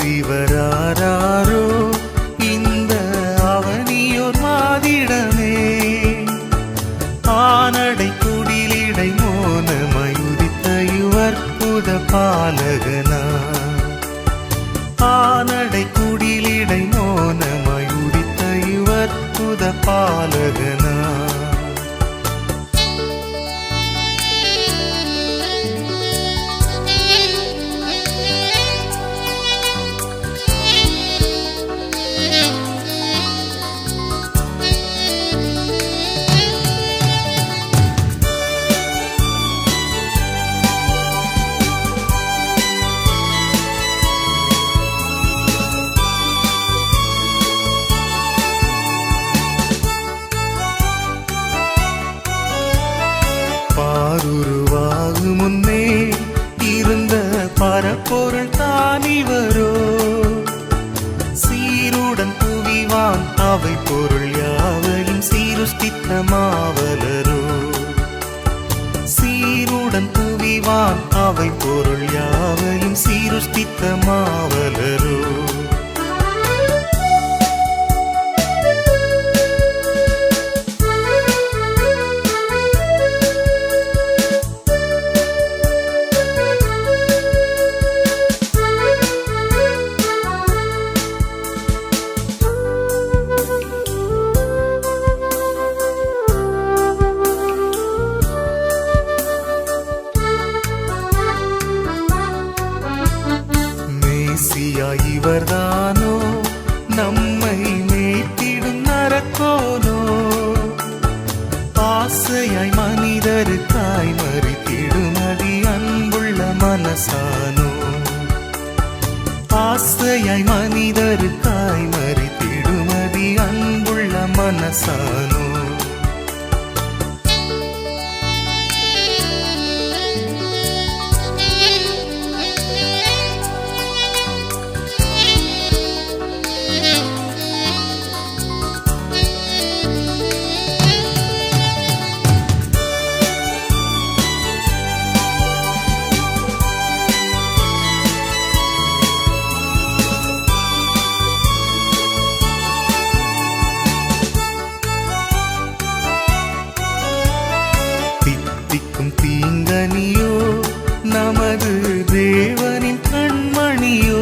இவராரோ இந்த அவனியோர் மாதிடமே ஆனடை குடிலிடை மோனமாய் உதித்த யுவற்புத பாலகனா ஆனடை குடிலிடை மோனமாய் உதித்த யுவற்புத பாலகனா பாருருவாகு முன்னே இருந்த பரப்பொருள் தானிவரோ சீருடன் புவிவான் அவை பொருள் யாவையும் சீருஷ்டித்த மாவலரோ சீருடன் புவிவான் அவை பொருள் யாவையும் சீருஷ்டித்த மாவலரோ இவர்தானோ நம்மை மேய்த்திடும் நரக்கோனோ ஆசையாய் மனிதருக்காய் மறித்திடும் அதி அன்புள்ள மனசானோ ஆசையாய் மனிதருக்காய் மறித்திடும் அதி அன்புள்ள மனசானோ தீங்கனியோ நமது தேவனின் கண்மணியோ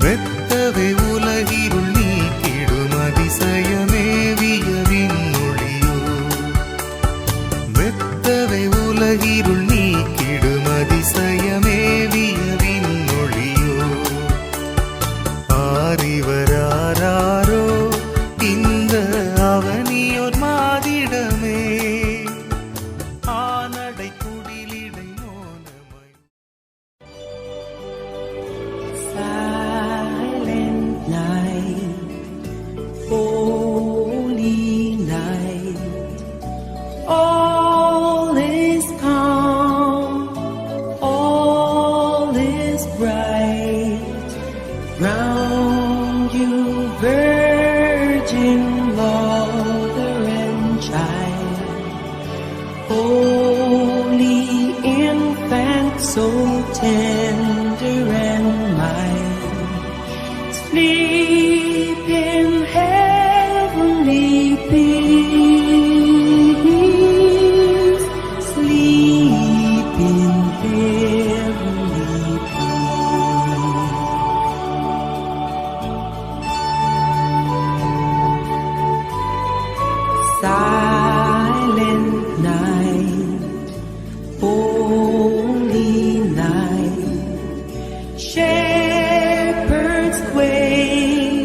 மெத்தவே உலகிருள் நீக்கிடும் அதிசயமேவிய விண்ணொளியோ மெத்தவே உலகிருள் நீக்கிடும் அதிசயமேவிய விண்ணொளியோ ஆரிவராரோ இந்த அவனியோர் மாதிடமே Silent night, holy night, all is calm, all is bright, round you virgin mother and child, holy infant so tender and mild, sleep in heavenly peace, sleep in heavenly peace. Silent night, holy night, shepherds wait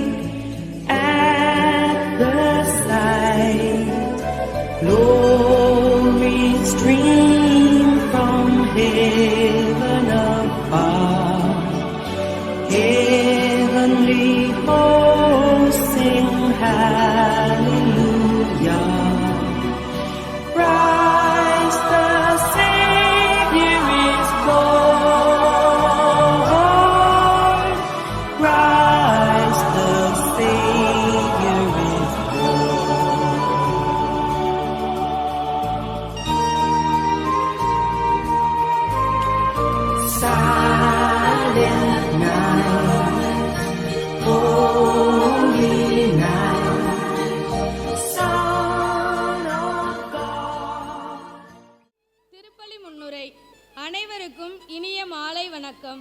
வணக்கம்.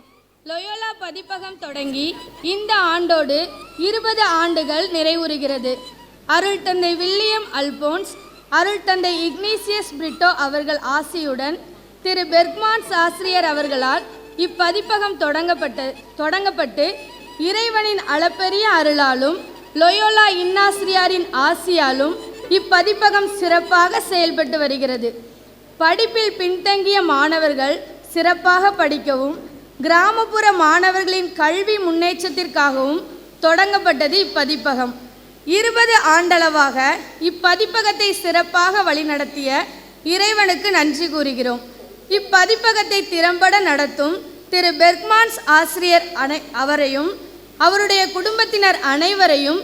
Loyola பதிப்பகம் தொடங்கி இந்த ஆண்டோடு 20 ஆண்டுகள் நிறைவுறுகிறது. அருள் தந்தை William Alphons, அருள் தந்தை igneous Britto அவர்கள் ஆசியுடன் திரு பெர்க்மான்ஸ் ஆசிரியர் அவர்களால் இப்பதிப்பகம் தொடங்கப்பட்டு இறைவனின் அளப்பெரிய அருளாலும் லொயோலா இன்னாசிரியாரின் ஆசியாலும் இப்பதிப்பகம் சிறப்பாக செயல்பட்டு வருகிறது. படிப்பில் பின்தங்கிய மாணவர்கள் சிறப்பாக படிக்கவும் கிராமப்புற மாணவர்களின் கல்வி முன்னேற்றத்திற்காகவும் தொடங்கப்பட்டது இப்பதிப்பகம். 20 ஆண்டளவாக இப்பதிப்பகத்தை சிறப்பாக வழிநடத்திய இறைவனுக்கு நன்றி கூறுகிறோம். இப்பதிப்பகத்தை திறம்பட நடத்தும் திரு பெர்க்மான்ஸ் ஆசிரியர் அவரையும் அவருடைய குடும்பத்தினர் அனைவரையும்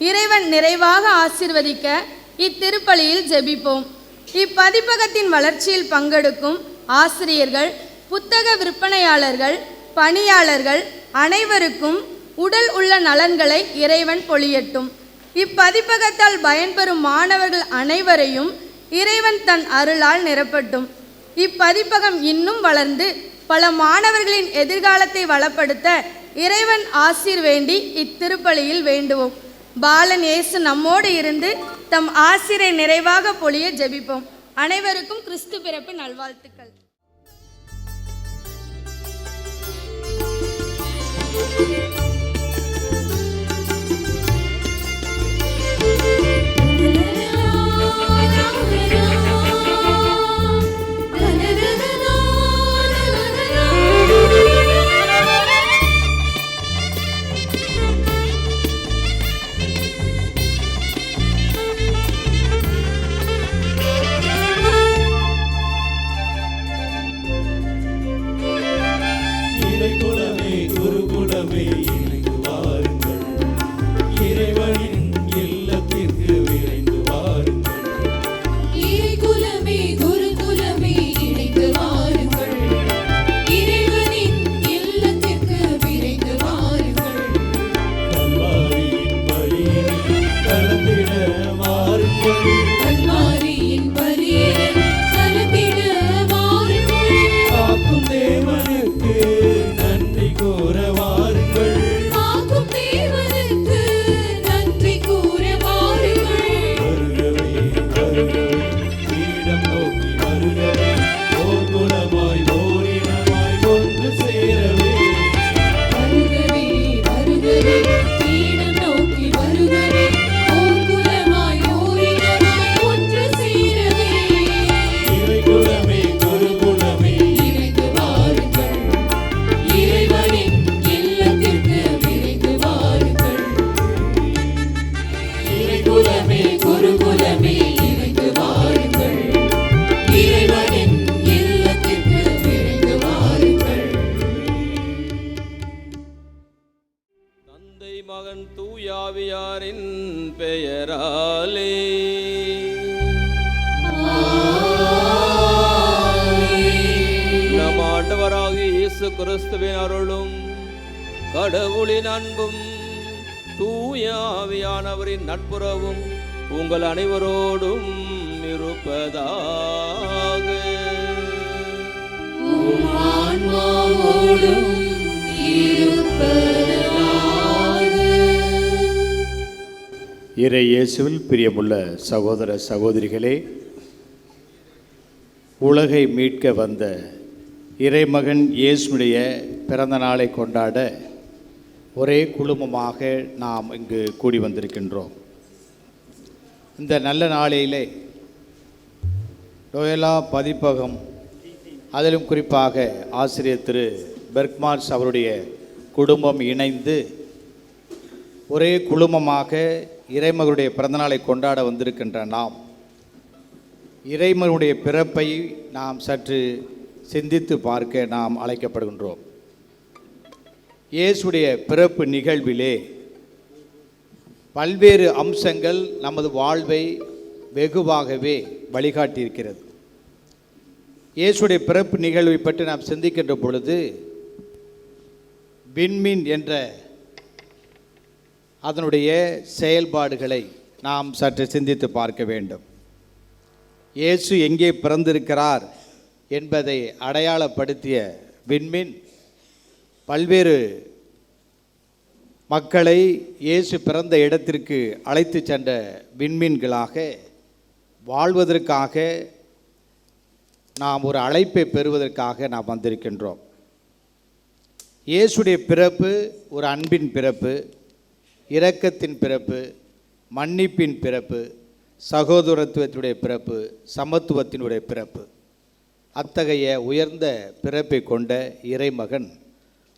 இறைவன் நிறைவாக ஆசீர்வதிக்க இத்திருப்பலியில் ஜெபிப்போம். இப்பதிப்பகத்தின் வளர்ச்சியில் பங்கெடுக்கும் ஆசிரியர்கள், புத்தக விற்பனையாளர்கள், பணியாளர்கள் அனைவருக்கும் உடல் உள்ள நலன்களை இறைவன் பொழியட்டும். இப்பதிப்பகத்தால் பயன்பெறும் மாணவர்கள் அனைவரையும் இறைவன் தன் அருளால் நிரப்பட்டும். இப்பதிப்பகம் இன்னும் வளர்ந்து பல மாணவர்களின் எதிர்காலத்தை வளப்படுத்த இறைவன் ஆசீர் வேண்டி இத்திருப்பலியில் வேண்டுவோம். பாலன் இயேசு நம்மோடு இருந்து தம் ஆசிரை நிறைவாக பொழிய ஜெபிப்போம். அனைவருக்கும் கிறிஸ்து பிறப்பு நல்வாழ்த்துக்கள். கிறிஸ்துவின் அருளும் கடவுளின் அன்பும் தூய ஆவியானவரின் நட்புறவும் உங்கள் அனைவரோடும் இருப்பதாக. இறை இயேசுவில் பிரியமுள்ள சகோதர சகோதரிகளே, உலகை மீட்க வந்த இறைமகன் இயேசுடைய பிறந்த நாளை கொண்டாட ஒரே குழுமமாக நாம் இங்கு கூடி வந்திருக்கின்றோம். இந்த நல்ல நாளிலே லொயோலா பதிப்பகம், அதிலும் குறிப்பாக ஆசிரியர் திரு பெர்க்மான்ஸ் அவருடைய குடும்பம் இணைந்து ஒரே குழுமமாக இறைமகனுடைய பிறந்தநாளை கொண்டாட வந்திருக்கின்ற நாம் இறைமகனுடைய பிறப்பை நாம் சற்று சிந்தித்து பார்க்க நாம் அழைக்கப்படுகின்றோம். இயேசுடைய பிறப்பு நிகழ்விலே பல்வேறு அம்சங்கள் நமது வாழ்வை வெகுவாகவே வழிகாட்டியிருக்கிறது. இயேசுடைய பிறப்பு நிகழ்வை பற்றி நாம் சிந்திக்கின்ற பொழுது விண்மீன் என்ற அதனுடைய செயல்பாடுகளை நாம் சற்று சிந்தித்து பார்க்க வேண்டும். இயேசு எங்கே பிறந்திருக்கிறார் என்பதை அடையாளப்படுத்திய விண்மீன் பல்வேறு மக்களை இயேசு பிறந்த இடத்திற்கு அழைத்து சென்ற விண்மீன்களாக வாழ்வதற்காக நாம் ஒரு அழைப்பை பெறுவதற்காக நாம் வந்திருக்கின்றோம். இயேசுடைய பிறப்பு ஒரு அன்பின் பிறப்பு, இரக்கத்தின் பிறப்பு, மன்னிப்பின் பிறப்பு, சகோதரத்துவத்தினுடைய பிறப்பு, சமத்துவத்தினுடைய பிறப்பு. அத்தகைய உயர்ந்த பிறப்பை கொண்ட இறைமகன்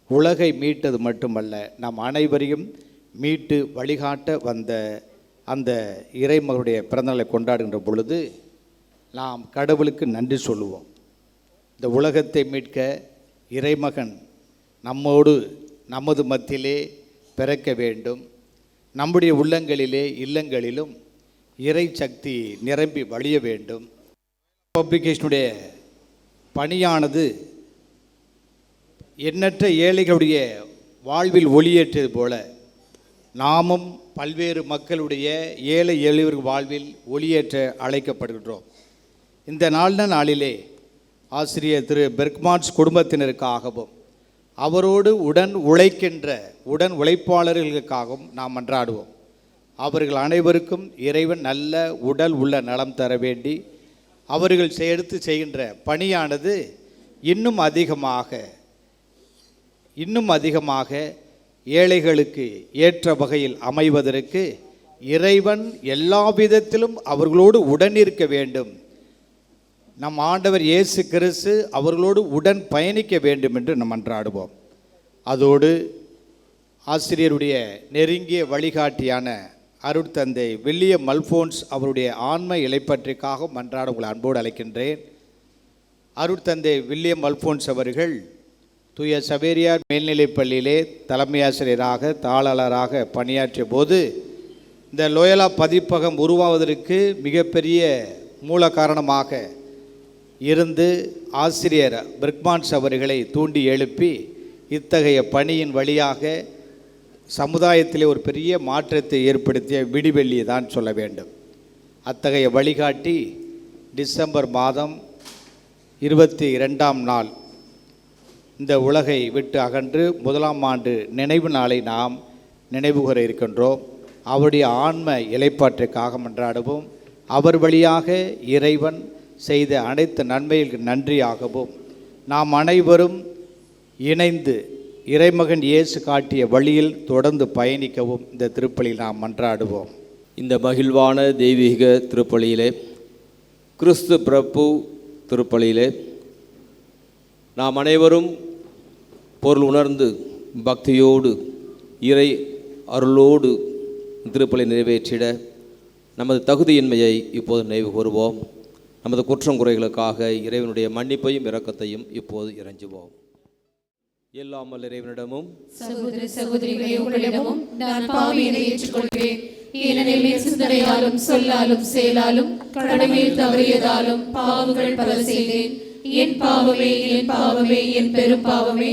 உலகை மீட்டது மட்டுமல்ல, நம் அனைவரையும் மீட்டு வழிகாட்ட வந்த அந்த இறைமகனுடைய பிறந்தநாளை கொண்டாடுகின்ற பொழுது நாம் கடவுளுக்கு நன்றி சொல்லுவோம். இந்த உலகத்தை மீட்க இறைமகன் நம்மோடு நமது மத்தியிலே பிறக்க வேண்டும். நம்முடைய உள்ளங்களிலே இல்லங்களிலும் இறை சக்தி நிரம்பி வழிய வேண்டும். பப்ளிகேஷனுடைய பணியானது எண்ணற்ற ஏழைகளுடைய வாழ்வில் ஒளியேற்றது போல நாமும் பல்வேறு மக்களுடைய ஏழை எளியவர்கள் வாழ்வில் ஒளியேற்ற அழைக்கப்படுகின்றோம். இந்த நாளிலே ஆசிரியர் திரு பெர்க்மான்ஸ் குடும்பத்தினருக்காகவும் அவரோடு உடன் உழைப்பாளர்களுக்காகவும் நாம் மன்றாடுவோம். அவர்கள் அனைவருக்கும் இறைவன் நல்ல உடல் உள்ள நலம் தர வேண்டி அவர்கள் எடுத்து செய்கின்ற பணியானது இன்னும் அதிகமாக ஏழைகளுக்கு ஏற்ற வகையில் அமைவதற்கு இறைவன் எல்லா விதத்திலும் அவர்களோடு உடனிருக்க வேண்டும். நம் ஆண்டவர் இயேசு கிறிஸ்து அவர்களோடு உடன் பயணிக்க வேண்டும் என்று நாம் மன்றாடுவோம். அதோடு ஆசிரியருடைய நெருங்கிய வழிகாட்டியான அருட்தந்தை வில்லியம் அல்போன்ஸ் அவருடைய ஆன்ம இளைப்பற்றிற்காக மன்றாட உங்களை அன்போடு அழைக்கின்றேன். அருட்தந்தை வில்லியம் அல்போன்ஸ் அவர்கள் தூய சவேரியார் மேல்நிலைப் பள்ளியிலே தலைமை ஆசிரியராக தாளாளராக பணியாற்றிய போது இந்த லோயலா பதிப்பகம் உருவாவதற்கு மிகப்பெரிய மூல காரணமாக இருந்து ஆசிரியர் பெர்க்மான்ஸ் அவர்களை தூண்டி எழுப்பி இத்தகைய பணியின் வழியாக சமுதாயத்திலே ஒரு பெரிய மாற்றத்தை ஏற்படுத்திய விடிவெள்ளியை தான் சொல்ல வேண்டும். அத்தகைய வழிகாட்டி டிசம்பர் மாதம் 22ஆம் நாள் இந்த உலகை விட்டு அகன்று 1ஆம் ஆண்டு நினைவு நாளை நாம் நினைவுகூர இருக்கின்றோம். அவருடைய ஆன்ம இளைப்பாற்றுக்காக மன்றாடுவோம். அவர் வழியாக இறைவன் செய்த அனைத்து நன்மைகளுக்கு நன்றியாகவும் நாம் அனைவரும் இணைந்து இறைமகன் இயேசு காட்டிய வழியில் தொடர்ந்து பயணிக்கவும் இந்த திருப்பலியில் நாம் மன்றாடுவோம். இந்த மகிழ்வான தெய்வீக திருப்பலியிலே, கிறிஸ்து பிறப்பு திருப்பலியிலே நாம் அனைவரும் பொருள் உணர்ந்து பக்தியோடு இறை அருளோடு திருப்பலி நிறைவேற்றிட நமது தகுதியின்மையை இப்போது நினைவு கூறுவோம். நமது குற்றம் குறைகளுக்காக இறைவனுடைய மன்னிப்பையும் இரக்கத்தையும் இப்போது இறைஞ்சுவோம். எல்லாம் வல்ல இறைவனிடமும் சகோதர சகோதரிகளே உங்களிடமும் நான் பாவியனை ஏற்றுக்கொள்கிறேன். ஏனெனில் என் சிந்தனையாலும் சொல்லாலும் செயலாலும் கடமையில் தவறியதாலும் பாவங்கள் பல செய்தேன். என் பாவமே என் பாவமே என் பெரும் பாவமே.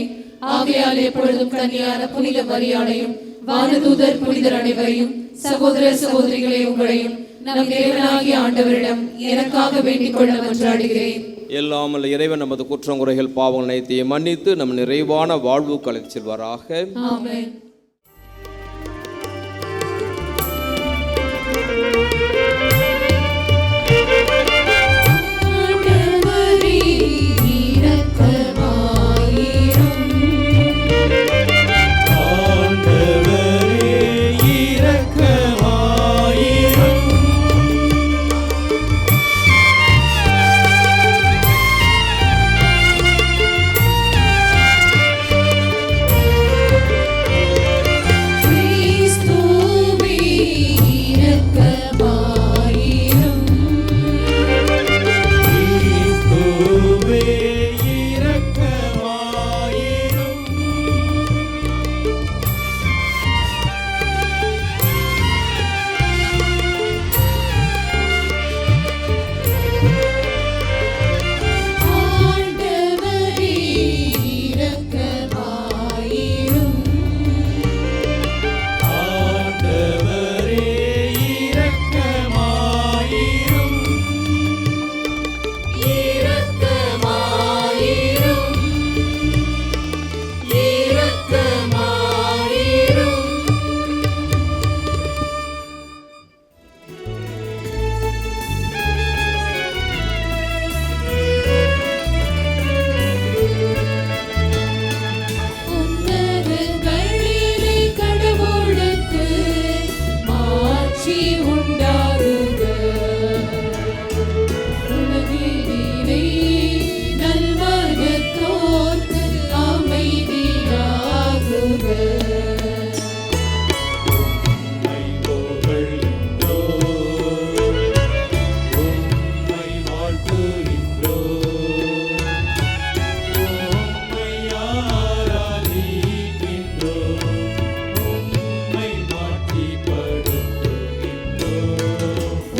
ஆகையால் எப்பொழுதும் கன்னியான புனித மரியாதையும் வானதூதர் புனிதர் அனைவரையும் சகோதர சகோதரிகளே உங்களையும் நம் தேவனாகிய ஆண்டவரிடம் எனக்காக வேண்டிக் கொள்ள மன்றாடுகிறேன். எல்லாம் வல்ல இறைவன் நமது குற்றம் குறைகள் பாவங்கள் அனைத்தையும் மன்னித்து நம் நிறைவான வாழ்வு கலைத்து செல்வாராக. ஆமென்.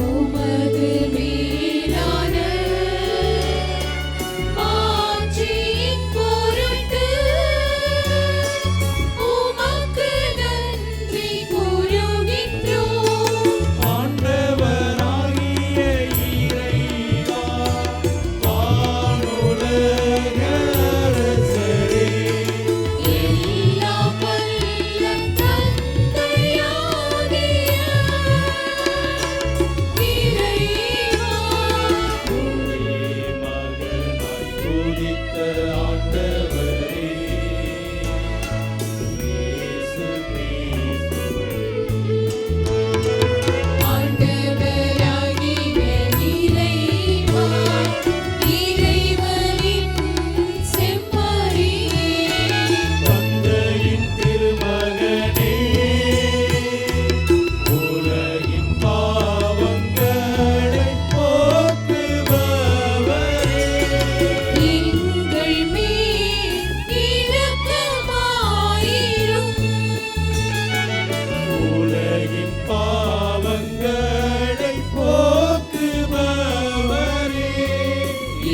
உமது மேலான மாட்சியின் பொருட்டு உமக்கு நன்றி கூறுகின்றோம். ஆண்டவராகிய இறைவா, வானுலக அரசரே, எல்லாம் வல்ல தந்தையாகிய இறைவா, ஒரே மகனாய் உதித்த ஆண்டவரே, இயேசு கிறிஸ்துவே, ஆண்டவராகிய இறைவா, இறைவனின் செம்மறியே, தந்தையின் திருமகனே, உலகின் பாவங்களைப் போக்குபவரே, எங்கள் மேல் இரக்கமாயிரும். உலகின் பாவங்களைப் போக்குபவரே,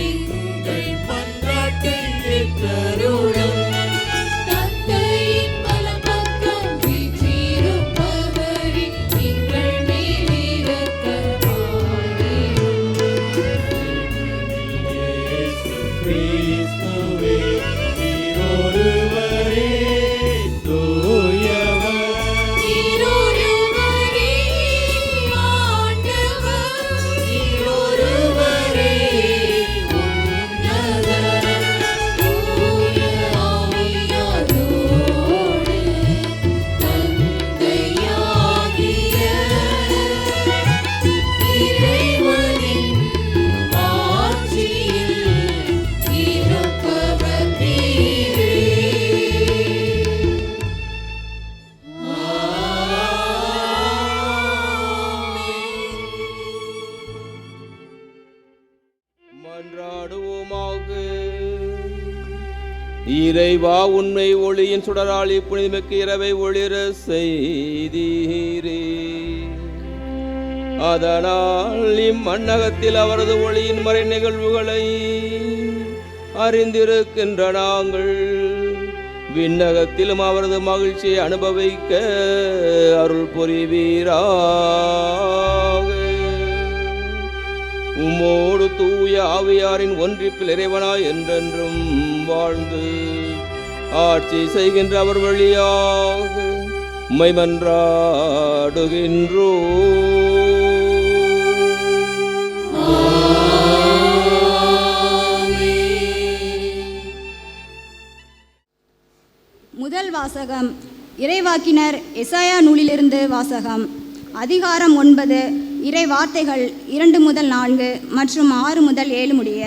எங்கள் மன்றாட்டை ஏற்றருளும். தந்தையின் வலப்பக்கம் வீற்றிருப்பவரே, எங்கள் மேல் இரக்கமாயிரும். இயேசு கிறிஸ்துவே, நீரொருவரே தூயவர், நீரொருவரே ஆண்டவர், நீரொருவரே உன்னதர், தூய ஆவியாரோடு தந்தையாகிய இறைவனின் ஆட்சியில் இருப்பவர் நீரே. மன்றாடுவோமாக. இறைவா, உண்மை ஒளியின் சுடராளி புனிதமிக்க இரவை ஒளிர செய்தீரே. அதனால் இம்மண்ணகத்தில் அவரது ஒளியின் மறை நிகழ்வுகளை அறிந்திருக்கின்ற நாங்கள் விண்ணகத்திலும் அவரது மகிழ்ச்சியை அனுபவிக்க அருள் புரிவீராக. உம்மோடு தூய ஆவியாரின் ஒன்றிப்பில் இறைவனாய் என்றென்றும் வாழ்ந்து ஆட்சி செய்கின்ற அவர் வழியாக உம்மை மன்றாடுகின்றோ. முதல் வாசகம் இறைவாக்கினர் எசாயா நூலிலிருந்து வாசகம். அதிகாரம் 9, இறை வார்த்தைகள் 2 முதல் 4 மற்றும் 6 முதல் 7 முடிய.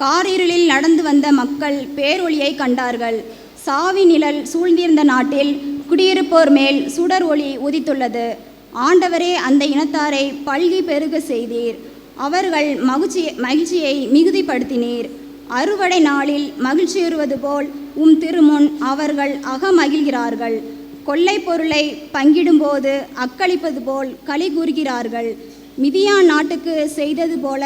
காரிருளில் நடந்து வந்த மக்கள் பேரொளியை கண்டார்கள். சாவி நிழல் சூழ்ந்திருந்த நாட்டில் குடியிருப்போர் மேல் சுடர் ஒளி உதித்துள்ளது. ஆண்டவரே, அந்த இனத்தாரை பல்கி பெருக செய்தீர். அவர்கள் மகிழ்ச்சியை மிகுதிப்படுத்தினீர். அறுவடை நாளில் மகிழ்ச்சியுறுவது போல் உம் திருமுன் அவர்கள் அகமகிழ்கிறார்கள். கொள்ளை பொருளை பங்கிடும்போது அக்களிப்பது போல் களி கூறுகிறார்கள். மிதியான் நாட்டுக்கு செய்தது போல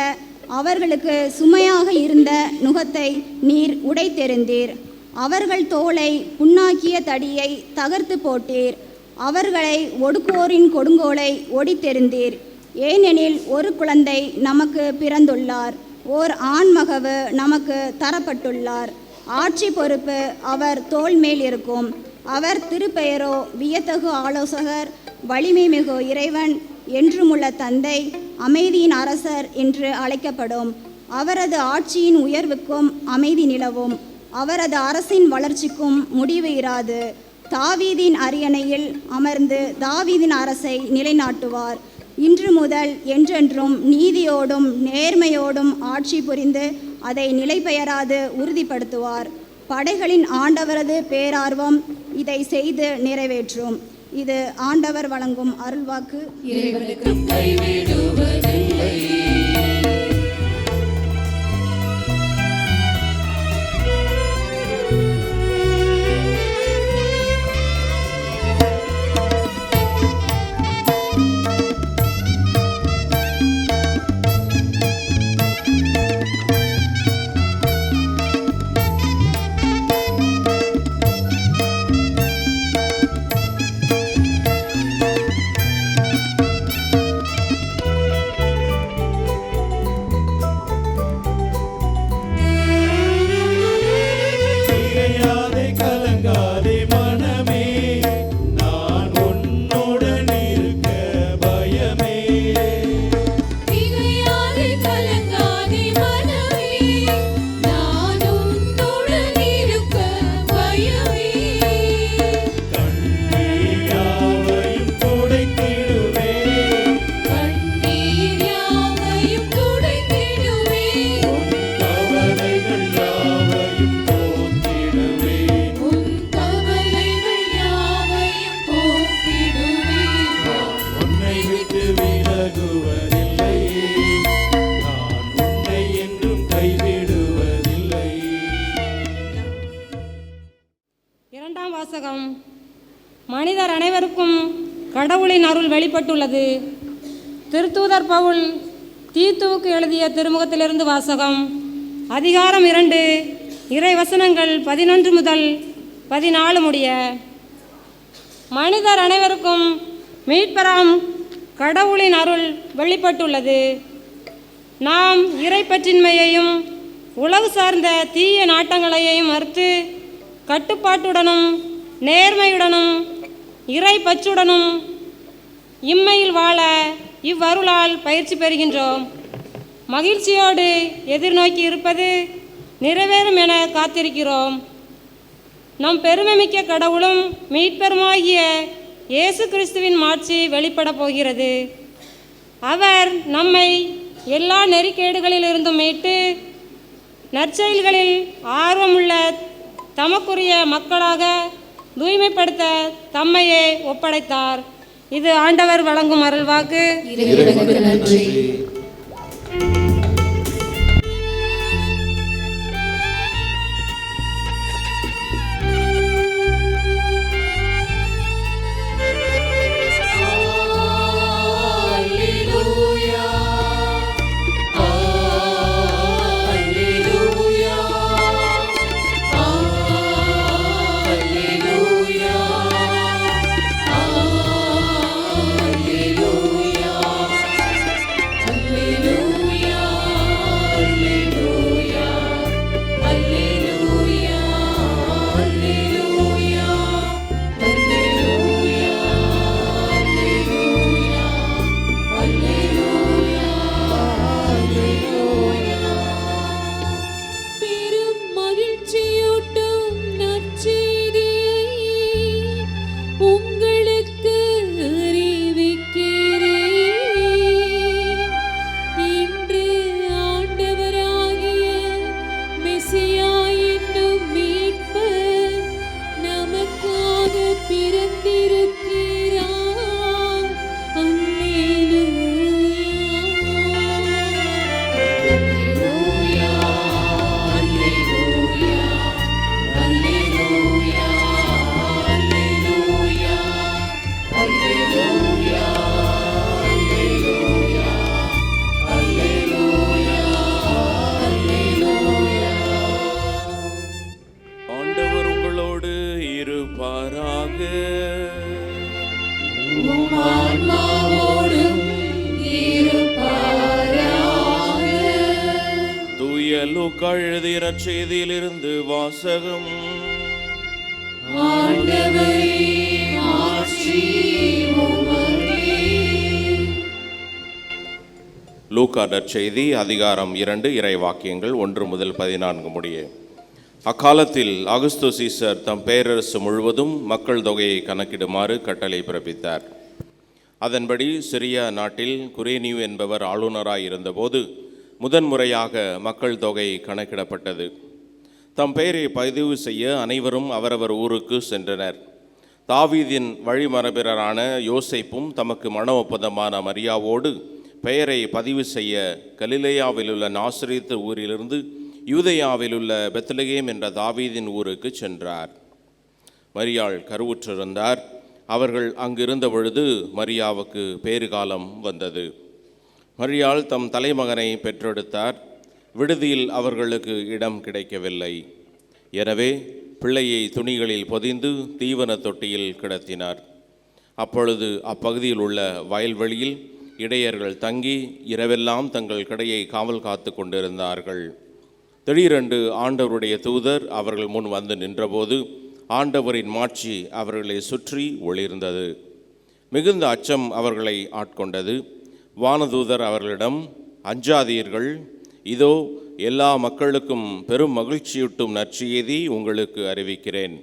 அவர்களுக்கு சுமையாக இருந்த நுகத்தை நீர் உடைத்தெறிந்தீர். அவர்கள் தோலை புண்ணாக்கிய தடியை தகர்த்து போட்டீர். அவர்களை ஒடுக்குவோரின் கொடுங்கோலை ஒடித்தெறிந்தீர். ஏனெனில் ஒரு குழந்தை நமக்கு பிறந்துள்ளார், ஓர் ஆண்மகவு நமக்கு தரப்பட்டுள்ளார். ஆட்சி பொறுப்பு அவர் தோள் மேல் இருக்கும். அவர் திருப்பெயரோ வியத்தகு ஆலோசகர், வலிமை மிகு இறைவன், என்றுமுள்ள தந்தை, அமைதியின் அரசர் என்று அழைக்கப்படும். அவரது ஆட்சியின் உயர்வுக்கும் அமைதி நிலவும். அவரது அரசின் வளர்ச்சிக்கும் முடிவு இராது. தாவீதின் அரியணையில் அமர்ந்து தாவீதின் அரசை நிலைநாட்டுவார். இன்று முதல் என்றென்றும் நீதியோடும் நேர்மையோடும் ஆட்சி புரிந்து அதை நிலைபெயராது உறுதிப்படுத்துவார். படைகளின் ஆண்டவரது பேரார்வம் இதை செய்து நிறைவேற்றும். இது ஆண்டவர் வழங்கும் அருள்வாக்கு. இறைவனுக்கு கைவிடுவதில்லை. திகையாதே கலங்காதே மனமே, நான் உன்னுடன் இருக்க பயமே. திகையாதே கலங்காதே மனமே, நான் உன்னுடன் இருக்க பயமே. கண்ணீர் யாவையும் துடைத்திடுவேன், கண்ணீர் யாவையும் துடைத்திடுவேன். கவலைகள் யாவையும் போக்கிடுவேன். உன் கவலைகள் யாவையும் போக்கிடுவேன். உன்னை விட்டு விலகுவதில்லை, நான் உன்னை என்றும் கைவிடுவதில்லை. இரண்டாம் வாசகம். மனிதர் அனைவருக்கும் கடவுளின் அருள் வெளிப்பட்டுள்ளது. திருத்தூதர் பவுல் தீத்துவுக்கு எழுதிய திருமுகத்திலிருந்து வாசகம். அதிகாரம் 2, இறை வசனங்கள் 11 முதல் 14 முடிய. மனிதர் அனைவருக்கும் மீட்பராம் கடவுளின் அருள் வெளிப்பட்டுள்ளது. நாம் இறைப்பற்றின்மையையும் உலகு சார்ந்த தீய நாட்டங்களையும் மறுத்து கட்டுப்பாட்டுடனும் நேர்மையுடனும் இறைப்பற்றுடனும் இம்மையில் வாழ இவ்வருளால் பயிற்சி பெறுகின்றோம். மகிழ்ச்சியோடு எதிர்நோக்கி இருப்பது நிறைவேறும் என காத்திருக்கிறோம். நம் பெருமைமிக்க கடவுளும் மீட்பெருமாகிய இயேசு கிறிஸ்துவின் மாட்சி வெளிப்பட போகிறது. அவர் நம்மை எல்லா நெறிக்கேடுகளிலிருந்தும் மீட்டு நற்செயல்களில் ஆர்வமுள்ள தமக்குரிய மக்களாக தூய்மைப்படுத்த தம்மையே ஒப்படைத்தார். இது ஆண்டவர் வழங்கும் அருள்வாக்கு. இறைவனுக்கு நன்றி. பெரும் மகிழ்ச்சியூட்டும் நற்செய்தியை உங்களுக்கு அறிவிக்கிறேன். இன்று ஆண்டவராகிய மெசியா என்னும் மீட்பர் நமக்காக பிறந்திருக்கிறார். அல்லேலூயா. ஆண்டவர் உங்களோடு இருப்பாராக. உம் ஆன்மாவோடும் இருப்பாராக. தூய லூக்கா எழுதிய நற்செய்தியிலிருந்து வாசகம். ஆண்டவரே, மாட்சி உமக்கே. லூக்கா நற்செய்தி அதிகாரம் 2 இறைவாக்கியங்கள் 1 முதல் 14 முடிய. அக்காலத்தில் அகுஸ்து சீசர் தம் பேரரசு முழுவதும் மக்கள் தொகையை கணக்கிடுமாறு கட்டளை பிறப்பித்தார். அதன்படி சிரியா நாட்டில் குரேனியு என்பவர் ஆளுநராய் இருந்தபோது முதன்முறையாக மக்கள் தொகை கணக்கிடப்பட்டது. தம் பெயரை பதிவு செய்ய அனைவரும் அவரவர் ஊருக்கு சென்றனர். தாவீதின் வழிமரபினரான யோசேப்பும் தமக்கு மன ஒப்பந்தமான மரியாவோடு பெயரை பதிவு செய்ய கலிலேயாவிலுள்ள நாசரேத்து ஊரிலிருந்து யூதேயாவிலுள்ள பெத்லகேம் என்ற தாவீதின் ஊருக்கு சென்றார். மரியாள் கருவுற்றிருந்தார். அவர்கள் அங்கிருந்த பொழுது மரியாவுக்கு பேறுகாலம் வந்தது. மரியாள் தம் தலைமகனை பெற்றெடுத்தார். விடுதியில் அவர்களுக்கு இடம் கிடைக்கவில்லை. எனவே பிள்ளையை துணிகளில் பொதிந்து தீவன தொட்டியில் கிடத்தினார். அப்பொழுது அப்பகுதியில் உள்ள வயல்வெளியில் இடையர்கள் தங்கி இரவெல்லாம் தங்கள் கடையை காவல் காத்து கொண்டிருந்தார்கள். திடீரென்று ஆண்டவருடைய தூதர் அவர்கள் முன் வந்து நின்றபோது ஆண்டவரின் மாட்சி அவர்களை சுற்றி ஒளிர்ந்தது. மிகுந்த அச்சம் அவர்களை ஆட்கொண்டது. வானதூதர் அவர்களிடம், அஞ்சாதீர்கள், இதோ எல்லா மக்களுக்கும் பெரும் மகிழ்ச்சியூட்டும் நற்செய்தி உங்களுக்கு அறிவிக்கிறேன்.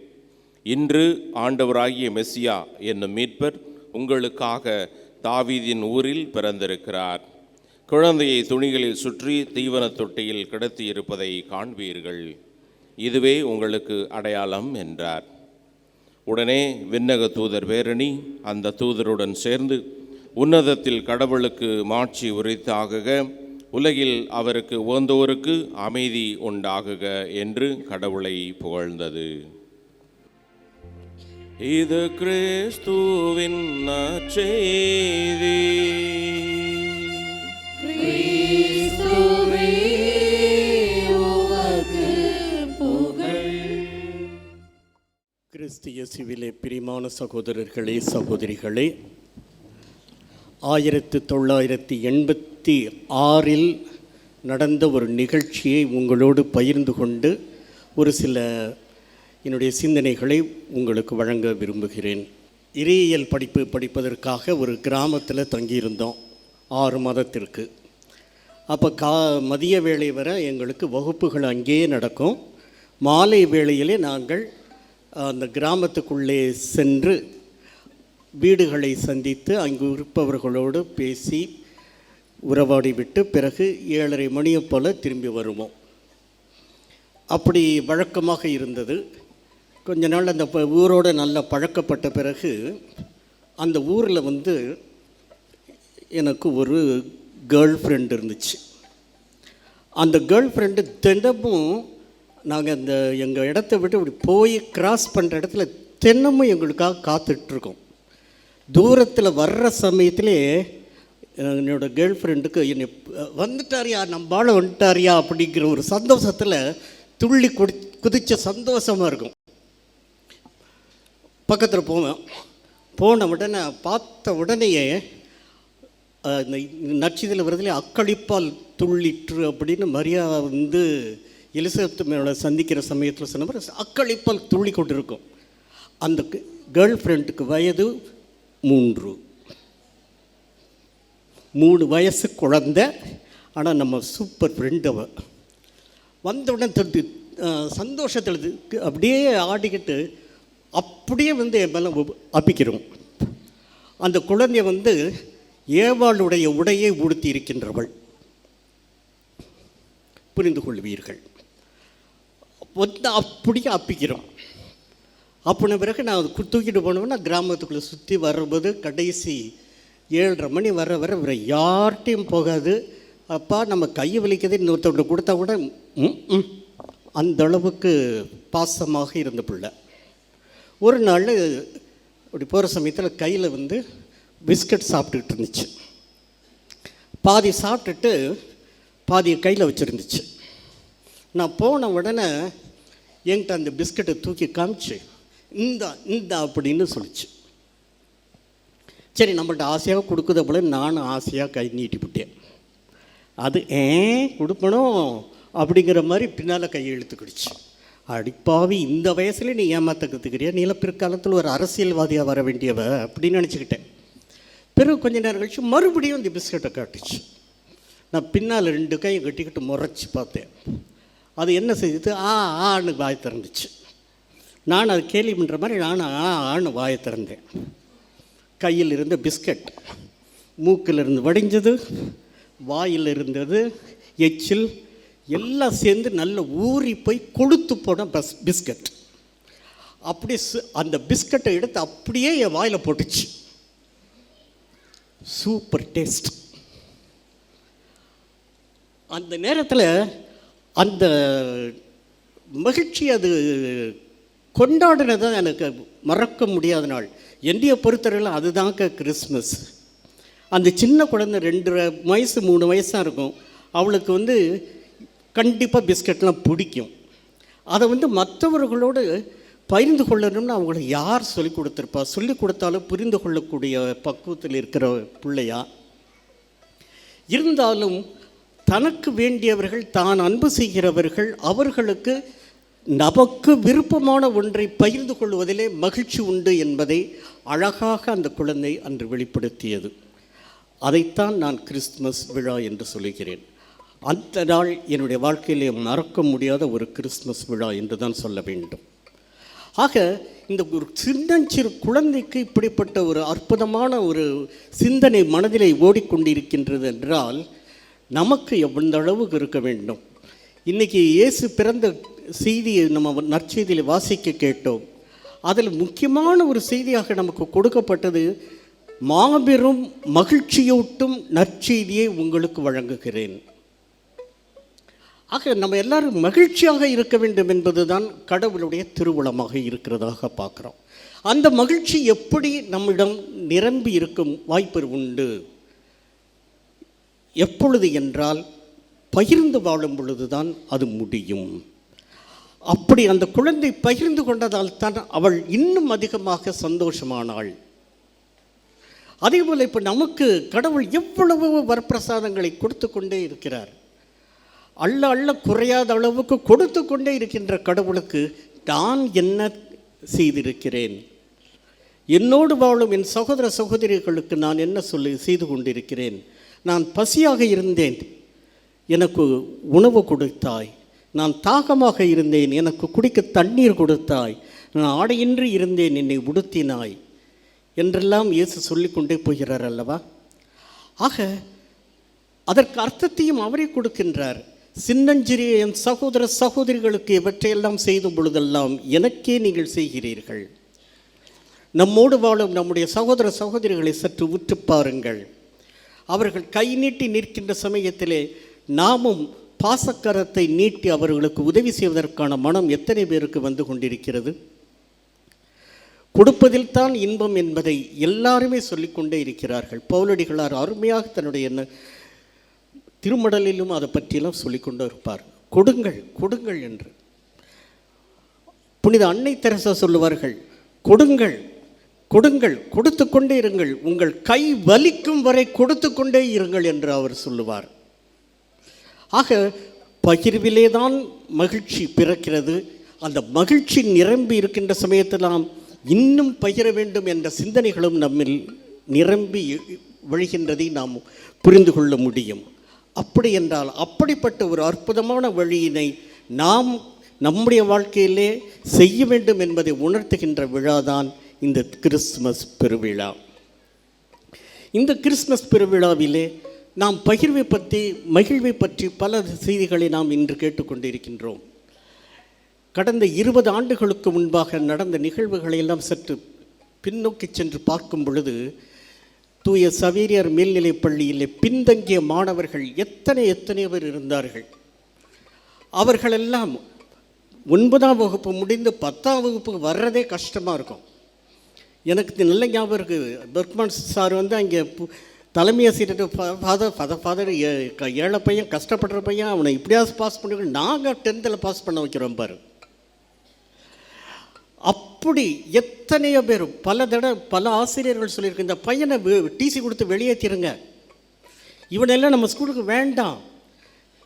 இன்று ஆண்டவராகிய மெசியா என்னும் மீட்பர் உங்களுக்காக தாவீதின் ஊரில் பிறந்திருக்கிறார். குழந்தையை துணிகளில் சுற்றி தீவன தொட்டியில் கிடத்தி இருப்பதை காண்பீர்கள். இதுவே உங்களுக்கு அடையாளம் என்றார். உடனே விண்ணக தூதர் பேரணி அந்த தூதருடன் சேர்ந்து உன்னதத்தில் கடவுளுக்கு மாட்சி உரித்தாகுக, உலகில் அவருக்கு உகந்தோருக்கு அமைதி உண்டாகுக என்று கடவுளை புகழ்ந்தது. இது கிறிஸ்துவின் நற்செய்தி. கிறிஸ்து இயேசுவிலே பிரியமான சகோதரர்களே, சகோதரிகளே, 1986 நடந்த ஒரு நிகழ்ச்சியை உங்களோடு பகிர்ந்து கொண்டு ஒரு சில என்னுடைய சிந்தனைகளை உங்களுக்கு வழங்க விரும்புகிறேன். இறையியல் படிப்பதற்காக ஒரு கிராமத்தில் தங்கியிருந்தோம் 6 மாதத்திற்கு. அப்போ மதிய வேளை வர எங்களுக்கு வகுப்புகள் அங்கேயே நடக்கும். மாலை வேளையிலே நாங்கள் அந்த கிராமத்துக்குள்ளே சென்று வீடுகளை சந்தித்து அங்கு இருப்பவர்களோடு பேசி உறவாடி விட்டு பிறகு 7:30 மணியை போல் திரும்பி வருவோம். அப்படி வழக்கமாக இருந்தது. கொஞ்ச நாள் அந்த ஊரோடு நல்லா பழக்கப்பட்ட பிறகு அந்த ஊரில் எனக்கு ஒரு கேர்ள் ஃப்ரெண்டு இருந்துச்சு. அந்த கேர்ள் ஃப்ரெண்டு தினமும் நாங்கள் அந்த எங்கள் இடத்த விட்டு இப்படி போய் கிராஸ் பண்ணுற இடத்துல தினமும் எங்களுக்காக காத்துட்ருக்கோம். தூரத்தில் வர்ற சமயத்திலே என்னோடய கேர்ள் ஃப்ரெண்டுக்கு என்னை வந்துட்டாரியா, நம்பால வந்துட்டாரியா அப்படிங்கிற ஒரு சந்தோஷத்தில் துள்ளி குதித்த சந்தோஷமாக இருக்கும். பக்கத்தில் போன உடனே பார்த்த உடனேயே இந்த நட்சத்திரத்தில் வருதுலேயே அக்களிப்பால் துள்ளிற்று அப்படின்னு மரியா எலிசபெத் மேலே சந்திக்கிற சமயத்தில் சொன்ன மாதிரி அக்களிப்பால் துள்ளி கொண்டு இருக்கும். அந்த கேர்ள் ஃப்ரெண்டுக்கு வயது 3 வயசு குழந்தை. ஆனால் நம்ம சூப்பர் ஃப்ரெண்டு அவள். வந்தவுடனே சந்தோஷத்தில் அப்படியே ஆடிக்கிட்டு அப்படியே என் மேலே அப்பிக்கிறோம். அந்த குழந்தைய ஏவாளுடைய உடையை உடுத்தி இருக்கின்றவள், புரிந்து கொள்வீர்கள். அப்படியே அப்பிக்கிறோம். அப்படின பிறகு நான் தூக்கிட்டு போனோம்னா கிராமத்துக்குள்ளே சுற்றி வரும்போது கடைசி 7:30 மணி வர வேறு யார்கிட்டையும் போகாது. அப்பா நம்ம கையை வலிக்கிறது இன்னொருத்தவங்க கொடுத்தா கூட அந்த அளவுக்கு பாசமாக இருந்த பிள்ளை. ஒரு நாள் அப்படி போகிற சமயத்தில் கையில் பிஸ்கட் சாப்பிட்டுக்கிட்டு இருந்துச்சு. பாதி சாப்பிட்டுட்டு பாதியை கையில் வச்சுருந்துச்சு. நான் போன உடனே என்கிட்ட அந்த பிஸ்கட்டை தூக்கி காமிச்சு இந்தா அப்படின்னு சொல்லிச்சு. சரி, நம்மள்ட்ட ஆசையாக கொடுக்குத போல நானும் ஆசையாக கை நீட்டிவிட்டேன். அது கொடுக்கணும் அப்படிங்கிற மாதிரி பின்னால் கையை இழுத்துக்கிடுச்சு. அடிப்பாவி, இந்த வயசுல நீ ஏமாத்த கற்றுக்கிறியா, நீல பிற்காலத்தில் ஒரு அரசியல்வாதியாக வர வேண்டியவ அப்படின்னு நினச்சிக்கிட்டேன். பிறகு கொஞ்ச நேரம் கழிச்சு மறுபடியும் இந்த பிஸ்கட்டை காட்டுச்சு. நான் பின்னால் 2 கையை கட்டிக்கிட்டு முறைச்சி பார்த்தேன். அது என்ன செஞ்சது, ஆன்னு வாய் திறந்துச்சு. நான் அது கேலி பண்ணுற மாதிரி ஆன்னு வாயை திறந்தேன். கையில் இருந்த பிஸ்கட் மூக்கில் இருந்து வடிஞ்சது, வாயில் இருந்தது எச்சில் எல்லாம் சேர்ந்து நல்ல ஊறி போய் கொழுத்து போன பிஸ்கட். அப்படி அந்த பிஸ்கட்டை எடுத்து அப்படியே என் வாயில் போட்டுச்சு. Super taste. அந்த நேரத்தில் அந்த மகிழ்ச்சி, அது கொண்டாடினது தான் எனக்கு மறக்க முடியாத நாள். என்னைய பொறுத்தவரையில் அதுதாங்க கிறிஸ்மஸ். அந்த சின்ன குழந்தை 2 வயசு 3 வயசாக இருக்கும். அவளுக்கு கண்டிப்பாக பிஸ்கட்லாம் பிடிக்கும். அதை மற்றவர்களோடு பகிர்ந்து கொள்ளணும்னு அவங்கள யார் சொல்லிக் கொடுத்துருப்பா? சொல்லிக் கொடுத்தாலும் புரிந்து கொள்ளக்கூடிய பக்குவத்தில் இருக்கிற பிள்ளையா இருந்தாலும், தனக்கு வேண்டியவர்கள், தான் அன்பு செய்கிறவர்கள், அவர்களுக்கு நமக்கு விருப்பமான ஒன்றை பகிர்ந்து கொள்வதிலே மகிழ்ச்சி உண்டு என்பதை அழகாக அந்த குழந்தை அன்று வெளிப்படுத்தியது. அதைத்தான் நான் கிறிஸ்துமஸ் விழா என்று சொல்லுகிறேன். அந்த நாள் என்னுடைய வாழ்க்கையிலே மறக்க முடியாத ஒரு கிறிஸ்துமஸ் விழா என்று தான் சொல்ல வேண்டும். ஆக இந்த ஒரு சின்னஞ்சிறு குழந்தைக்கு இப்படிப்பட்ட ஒரு அற்புதமான ஒரு சிந்தனை மனதிலே ஓடிக்கொண்டிருக்கின்றது என்றால் நமக்கு எவ்வளவு அளவுக்கு இருக்க வேண்டும். இன்றைக்கி இயேசு பிறந்த செய்தியை நம்ம நற்செய்தியில் வாசிக்க கேட்டோம். அதில் முக்கியமான ஒரு செய்தியாக நமக்கு கொடுக்கப்பட்டது, மாபெரும் மகிழ்ச்சியூட்டும் நற்செய்தியை உங்களுக்கு வழங்குகிறேன். ஆக நம்ம எல்லாரும் மகிழ்ச்சியாக இருக்க வேண்டும் என்பது தான் கடவுளுடைய திருவுளமாக இருக்கிறதாக பார்க்குறோம். அந்த மகிழ்ச்சி எப்படி நம்மிடம் நிரம்பி இருக்கும் வாய்ப்பு உண்டு? எப்பொழுது என்றால், பகிர்ந்து வாழும் பொழுது தான் அது முடியும். அப்படி அந்த குழந்தை பகிர்ந்து கொண்டதால் தான் அவள் இன்னும் அதிகமாக சந்தோஷமானாள். அதேபோல் இப்போ நமக்கு கடவுள் எவ்வளவு வரப்பிரசாதங்களை கொடுத்து கொண்டே இருக்கிறார். அள்ள அள்ள குறையாத அளவுக்கு கொடுத்து கொண்டே இருக்கின்ற கடவுளுக்கு நான் என்ன செய்திருக்கிறேன்? என்னோடு வாழும் என் சகோதர சகோதரிகளுக்கு நான் என்ன செய்து கொண்டிருக்கிறேன்? நான் பசியாக இருந்தேன், எனக்கு உணவு கொடுத்தாய். நான் தாகமாக இருந்தேன், எனக்கு குடிக்க தண்ணீர் கொடுத்தாய். நான் ஆடையின்றி இருந்தேன், என்னை உடுத்தினாய் என்றெல்லாம் இயேசு சொல்லிக்கொண்டே போகிறார் அல்லவா? ஆக அதற்கு அர்த்தத்தையும் அவரே கொடுக்கின்றார். சின்னஞ்சிறிய என் சகோதர சகோதரிகளுக்கு இவற்றையெல்லாம் செய்தும் பொழுதெல்லாம் எனக்கே நீங்கள் செய்கிறீர்கள். நம்மோடு வாழும் நம்முடைய சகோதர சகோதரிகளை சற்று உற்று பாருங்கள். அவர்கள் கை நீட்டி நிற்கின்ற சமயத்திலே நாமும் பாசக்கரத்தை நீட்டி அவர்களுக்கு உதவி செய்வதற்கான மனம் எத்தனை பேருக்கு வந்து கொண்டிருக்கிறது? கொடுப்பதில் தான் இன்பம் என்பதை எல்லாருமே சொல்லிக்கொண்டே இருக்கிறார்கள். பவுலடிகளார் அருமையாக தன்னுடைய திருமடலிலும் அதை பற்றியெல்லாம் சொல்லிக்கொண்டு இருப்பார். கொடுங்கள் கொடுங்கள் என்று. புனித அன்னை தெரசா சொல்லுவார்கள், கொடுங்கள் கொடுங்கள், கொடுத்து கொண்டே இருங்கள், உங்கள் கை வலிக்கும் வரை கொடுத்து கொண்டே இருங்கள் என்று அவர் சொல்லுவார். ஆக பகிர்விலே தான் மகிழ்ச்சி பிறக்கிறது. அந்த மகிழ்ச்சி நிரம்பி இருக்கின்ற சமயத்தில் நாம் இன்னும் பகிர வேண்டும் என்ற சிந்தனைகளும் நம்மில் நிரம்பி வழிகின்றதை நாம் புரிந்து கொள்ள முடியும். அப்படி என்றால் அப்படிப்பட்ட ஒரு அற்புதமான வழியினை நாம் நம்முடைய வாழ்க்கையிலே செய்ய வேண்டும் என்பதை உணர்த்துகின்ற விழாதான் இந்த கிறிஸ்துமஸ் பெருவிழா. இந்த கிறிஸ்துமஸ் பெருவிழாவிலே நாம் பகிர்வை பற்றி, மகிழ்வை பற்றி பல செய்திகளை நாம் இன்று கேட்டுக்கொண்டிருக்கின்றோம். கடந்த 20 ஆண்டுகளுக்கு முன்பாக நடந்த நிகழ்வுகளை எல்லாம் சற்று பின்னோக்கி சென்று பார்க்கும் பொழுது, தூய சவேரியார் மேல்நிலைப் பள்ளியிலே பின்தங்கிய மாணவர்கள் எத்தனை பேர் இருந்தார்கள். அவர்களெல்லாம் 9ஆம் வகுப்பு முடிந்து 10ஆம் வகுப்புக்கு வர்றதே கஷ்டமாக இருக்கும். எனக்கு நல்ல ஞாபகம் இருக்குது. பெர்க்மான் சார் அங்கே தலைமை ஆசிரியர், ஃபாதர் ஏழை பையன், கஷ்டப்படுற பையன், அவனை இப்படியாவது பாஸ் பண்ணி நாங்கள் 10th பாஸ் பண்ண வைக்கிறோம் பாரு. அப்படி எத்தனையோ பேர் பல ஆசிரியர்கள் சொல்லியிருக்கு, இந்த பையனை டிசி கொடுத்து வெளியேற்றிருங்க, இவனெல்லாம் நம்ம ஸ்கூலுக்கு வேண்டாம்.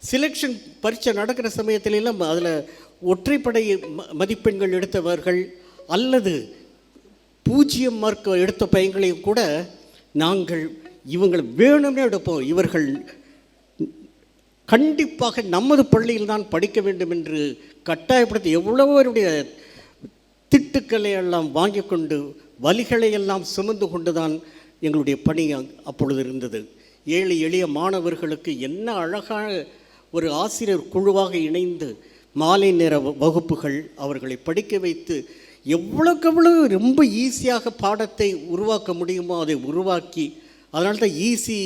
செலெக்ஷன் பரீட்சை நடக்கிற சமயத்திலெல்லாம் அதில் ஒற்றைப்படை மதிப்பெண்கள் எடுத்தவர்கள் அல்லது 0 மார்க் எடுத்த பையங்களையும் கூட நாங்கள் இவங்களை வேணும்னே எடுப்போம், இவர்கள் கண்டிப்பாக நமது பள்ளியில் தான் படிக்க வேண்டும் என்று கட்டாயப்படுத்தி எவ்வளவோருடைய திட்டுக்களை எல்லாம் வாங்கி கொண்டு வலிகளை எல்லாம் சுமந்து கொண்டு தான் எங்களுடைய பணி அப்பொழுது இருந்தது. ஏழை எளிய மாணவர்களுக்கு என்ன அழகான ஒரு ஆசிரியர் குழுவாக இணைந்து மாலை நேர வகுப்புகள் அவர்களை படிக்க வைத்து எவ்வளோக்கெவ்வளவு ரொம்ப ஈஸியாக பாடத்தை உருவாக்க முடியுமோ அதை உருவாக்கி, அதனால தான் ஈஸி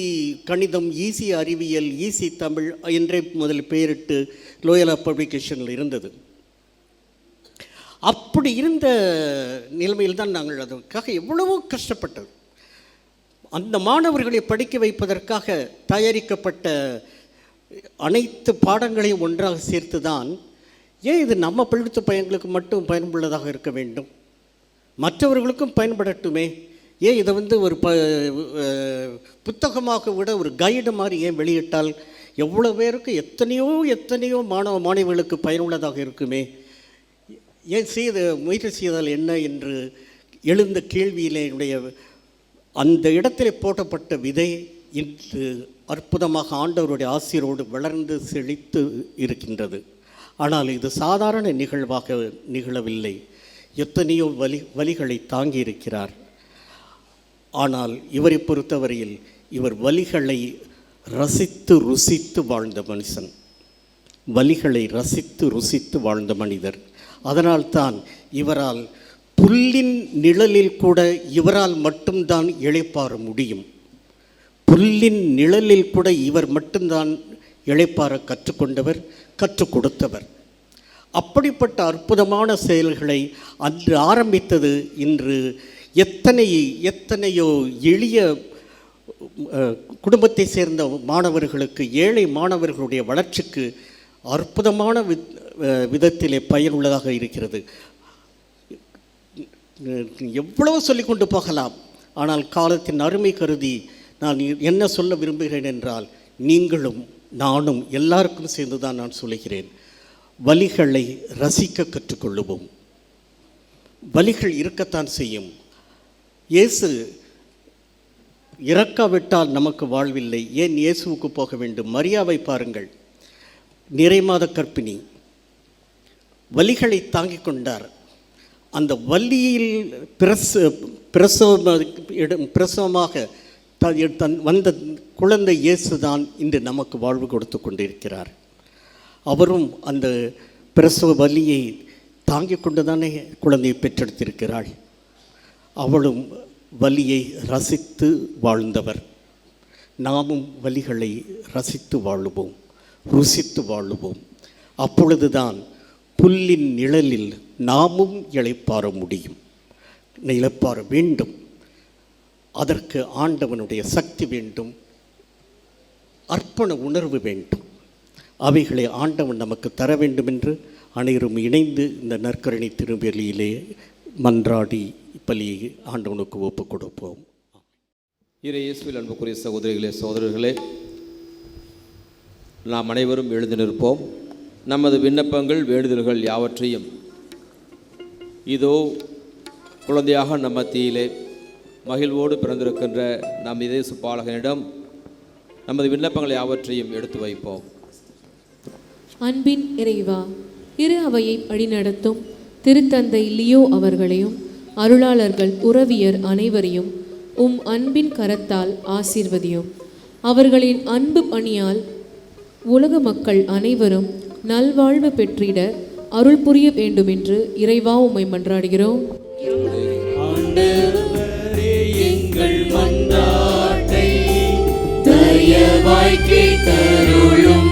கணிதம், ஈஸி அறிவியல், ஈஸி தமிழ் என்றே முதல் பெயரிட்டு லோயலா பப்ளிகேஷனில் இருந்தது. அப்படி இருந்த நிலைமையில் தான் நாங்கள் அதற்காக எவ்வளவோ கஷ்டப்பட்டது. அந்த மாணவர்களை படிக்க வைப்பதற்காக தயாரிக்கப்பட்ட அனைத்து பாடங்களையும் ஒன்றாக சேர்த்து தான், ஏன் இது நம்ம பள்ளிக்கூட பையன்களுக்கு மட்டும் பயனுள்ளதாக இருக்க வேண்டும், மற்றவர்களுக்கும் பயன்படட்டுமே, ஏன் இதை ஒரு புத்தகமாக விட ஒரு கைடு மாதிரி ஏன் வெளியிட்டால் எவ்வளோ பேருக்கு எத்தனையோ மாணவர்களுக்கு பயனுள்ளதாக இருக்குமே, ஏன் முயற்சி செய்தால் என்ன என்று எழுந்த கேள்வியிலே என்னுடைய அந்த இடத்திலே போட்டப்பட்ட விதை இன்று அற்புதமாக ஆண்டவருடைய ஆசீரோடு வளர்ந்து செழித்து இருக்கின்றது. ஆனால் இது சாதாரண நிகழ்வாக நிகழவில்லை. எத்தனையோ வலிகளை தாங்கி இருக்கிறார். ஆனால் இவரை பொறுத்தவரையில் இவர் வலிகளை ரசித்து ருசித்து வாழ்ந்த மனுஷன், வலிகளை ரசித்து ருசித்து வாழ்ந்த மனிதர். அதனால்தான் இவரால் புல்லின் நிழலில் கூட இவரால் மட்டும்தான் இளைப்பாற முடியும். புல்லின் நிழலில் கூட இவர் மட்டும்தான் இளைப்பாற கற்றுக்கொண்டவர், கற்றுக் கொடுத்தவர். அப்படிப்பட்ட அற்புதமான செயல்களை அன்று ஆரம்பித்தது இன்று எத்தனையோ எளிய குடும்பத்தை சேர்ந்த மாணவர்களுக்கு, ஏழை மாணவர்களுடைய வளர்ச்சிக்கு அற்புதமான விதத்திலே பயனுள்ளதாக இருக்கிறது. எவ்வளவு சொல்லிக்கொண்டு போகலாம். ஆனால் காலத்தின் அருமை கருதி நான் என்ன சொல்ல விரும்புகிறேன் என்றால், நீங்களும் நானும் எல்லாருக்கும் சேர்ந்து தான் நான் சொல்லுகிறேன், வலிகளை ரசிக்க கற்றுக்கொள்ளுவோம். வலிகள் இருக்கத்தான் செய்யும். இயேசு இறக்காவிட்டால் நமக்கு வாழ்வில்லை. ஏன் இயேசுவுக்கு போக வேண்டும்? மரியாவை பாருங்கள், நிறைமாத கர்ப்பிணி, வலிகளை தாங்கிக் கொண்டார். அந்த வலியில் பிரசவமாக வந்த குழந்தை இயேசுதான் இன்று நமக்கு வாழ்வு கொடுத்து கொண்டிருக்கிறார். அவரும் அந்த பிரசவ வலியை தாங்கிக் கொண்டு தானே குழந்தையை பெற்றெடுத்திருக்கிறாள். அவளும் வலியை ரசித்து வாழ்ந்தவர். நாமும் வலிகளை ரசித்து வாழுவோம், ருசித்து வாழுவோம். அப்பொழுதுதான் புல்லின் நிழலில் நாமும் இளைப்பாற முடியும், இளைப்பாற வேண்டும். அதற்கு ஆண்டவனுடைய சக்தி வேண்டும், அர்ப்பண உணர்வு வேண்டும். அவைகளை ஆண்டவன் நமக்கு தர வேண்டும் என்று அனைவரும் இணைந்து இந்த நற்கருணை திருப்பலியிலே மன்றாடி பலியை ஆண்டவனுக்கு ஒப்புக் கொடுப்போம். இயேசுவில் அன்புக்குரிய சகோதரிகளே, சகோதரர்களே, நாம் அனைவரும் எழுந்து நிற்போம். நமது விண்ணப்பங்கள், வேண்டுதல்கள் யாவற்றையும் இதோ குழந்தையாக நம் மத்தியிலே மகிழ்வோடு பிறந்திருக்கின்ற நம் இதேசு பாலகனிடம் நமது விண்ணப்பங்கள் யாவற்றையும் எடுத்து வைப்போம். அன்பின் இறைவா, இரு அவையை வழிநடத்தும் திருத்தந்தை லியோ அவர்களையும் அருளாளர்கள் உறவியர் அனைவரையும் உம் அன்பின் கரத்தால் ஆசீர்வதியும். அவர்களின் அன்பு பணியால் உலக மக்கள் அனைவரும் நல்வாழ்வு பெற்றிட அருள் புரிய வேண்டும் என்று இறைவா உம்மை மன்றாடுகிறோம். எங்கள் மன்றாட்டை தயவாய் கேட்டருளும்.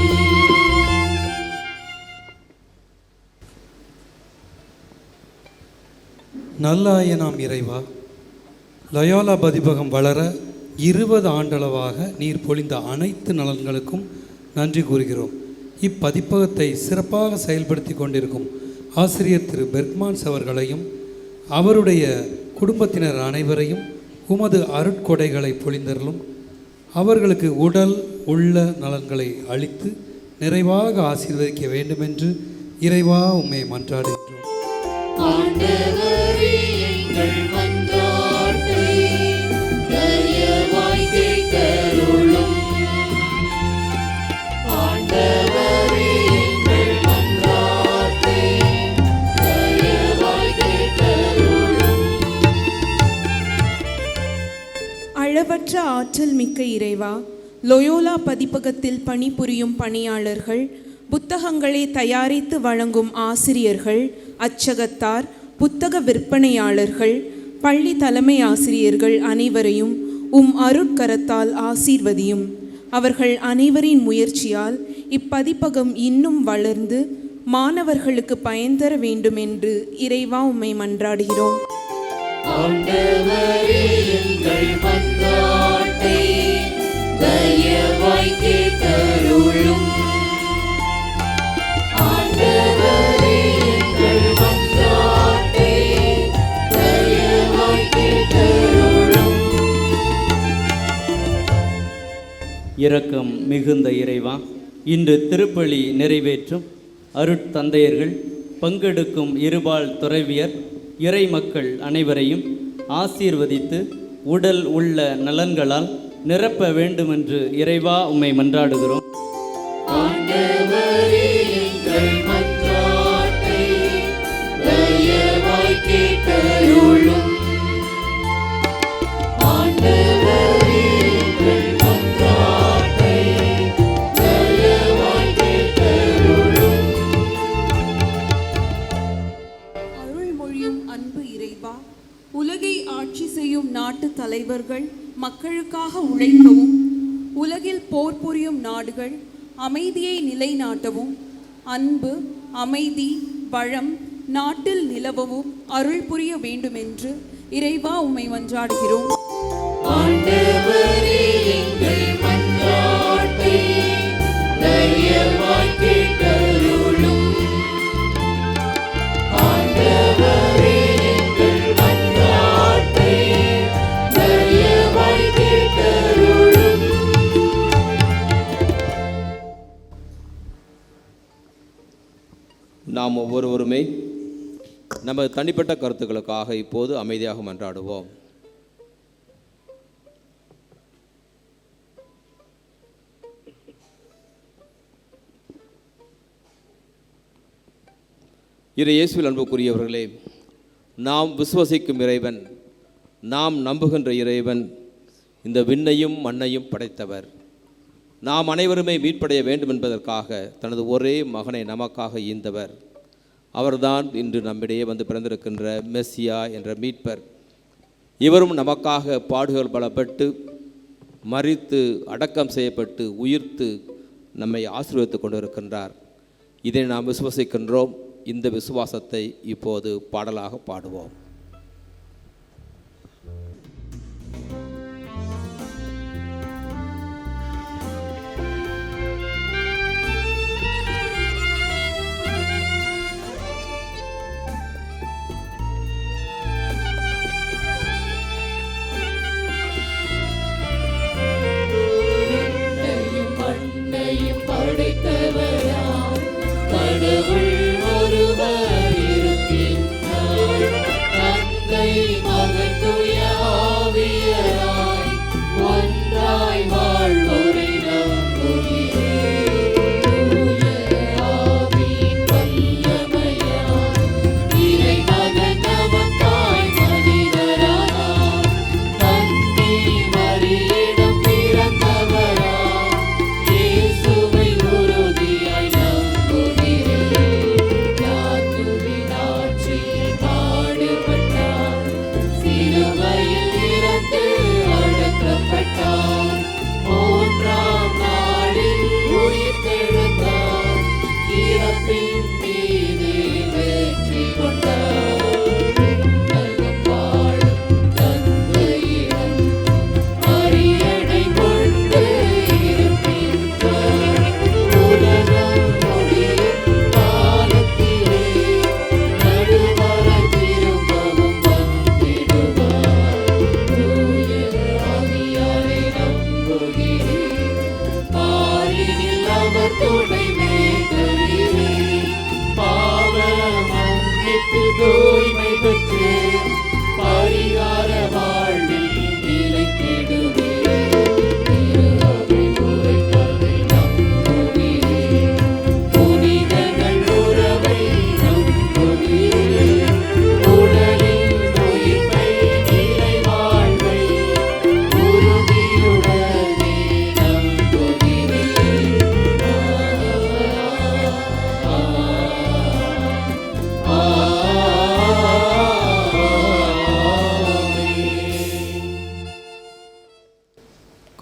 நல்லாய நாம் இறைவா, லயோலா பதிப்பகம் வளர 20 ஆண்டளவாக நீர் பொழிந்த அனைத்து நலன்களுக்கும் நன்றி கூறுகிறோம். இப்பதிப்பகத்தை சிறப்பாக செயல்படுத்தி கொண்டிருக்கும் ஆசிரியர் திரு பெர்க்மான்ஸ் அவர்களையும் அவருடைய குடும்பத்தினர் அனைவரையும் உமது அருட்கொடைகளை பொழிந்தருளும். அவர்களுக்கு உடல் உள்ள நலன்களை அளித்து நிறைவாக ஆசீர்வதிக்க வேண்டுமென்று இறைவா உம்மை மன்றாடுகிறோம். அளவற்ற ஆற்றல் மிக்க இறைவா, லொயோலா பதிப்பகத்தில் பணிபுரியும் பணியாளர்கள், புத்தகங்களை தயாரித்து வழங்கும் ஆசிரியர்கள், அச்சகத்தார், புத்தக விற்பனையாளர்கள், பள்ளி தலைமை ஆசிரியர்கள் அனைவரையும் அருட்கரத்தால் ஆசீர்வதியும். அவர்கள் அனைவரின் முயற்சியால் இப்பதிப்பகம் இன்னும் வளர்ந்து மாணவர்களுக்கு பயன் தர வேண்டும் என்று இறைவா உம்மை மன்றாடுகிறோம். ஆண்டவரே, எங்கள் மன்றாட்டை தயவாய் கேட்டருளும். ஆண்டவரே, எங்கள் மன்றாட்டை தயவாய் கேட்டருளும். இரக்கம் மிகுந்த இறைவா, இன்று திருப்பலி நிறைவேற்றும் அருட்தந்தையர்கள், பங்கெடுக்கும் இருபால் துறவியர், இறை மக்கள் அனைவரையும் ஆசீர்வதித்து உடல் உள்ள நலன்களால் நிரப்ப வேண்டுமென்று இறைவா உம்மை மன்றாடுகிறோம். ஆண்டவரே, எங்கள் மன்றாட்டை தயவாய் கேட்டருளும். ஆண்டவரே, எங்கள் மன்றாட்டை தயவாய் கேட்டருளும். அருள்மொழியும் அன்பு இறைவா, உலகை ஆட்சி செய்யும் நாட்டு தலைவர்கள் மக்களுக்காக உழைக்கவும், உலகில் போர் புரியும் நாடுகள் அமைதியை நிலைநாட்டவும், அன்பு, அமைதி, வளம் நாட்டில் நிலவவும் அருள் புரிய வேண்டுமென்று இறைவா உம்மை மன்றாடுகிறோம். ஆண்டவரே, எங்கள் மன்றாட்டை தயவாய் கேட்டருளும். ஆண்டவரே, எங்கள் மன்றாட்டை தயவாய் கேட்டருளும். நாம் ஒவ்வொருவருமே நமது தனிப்பட்ட கருத்துக்களுக்காக இப்போது அமைதியாக மன்றாடுவோம். இயேசுவில் அன்புக்குரியவர்களே, நாம் விசுவசிக்கும் இறைவன், நாம் நம்புகின்ற இறைவன் இந்த விண்ணையும் மண்ணையும் படைத்தவர். நாம் அனைவருமே மீட்படைய வேண்டும் என்பதற்காக தனது ஒரே மகனை நமக்காக ஈந்தவர். அவர்தான் இன்று நம்மிடையே வந்து பிறந்திருக்கின்ற மெஸ்ஸியா என்ற மீட்பர். இவரும் நமக்காக பாடுகள் பலப்பட்டு, மரித்து, அடக்கம் செய்யப்பட்டு, உயிர்த்து நம்மை ஆசீர்வதித்து கொண்டிருக்கின்றார். இதை நாம் விசுவசிக்கின்றோம். இந்த விசுவாசத்தை இப்போது பாடலாக பாடுவோம். மண்ணையும் படைத்தவராம் கடவுள் ஒருவர் இருக்கின்றார்.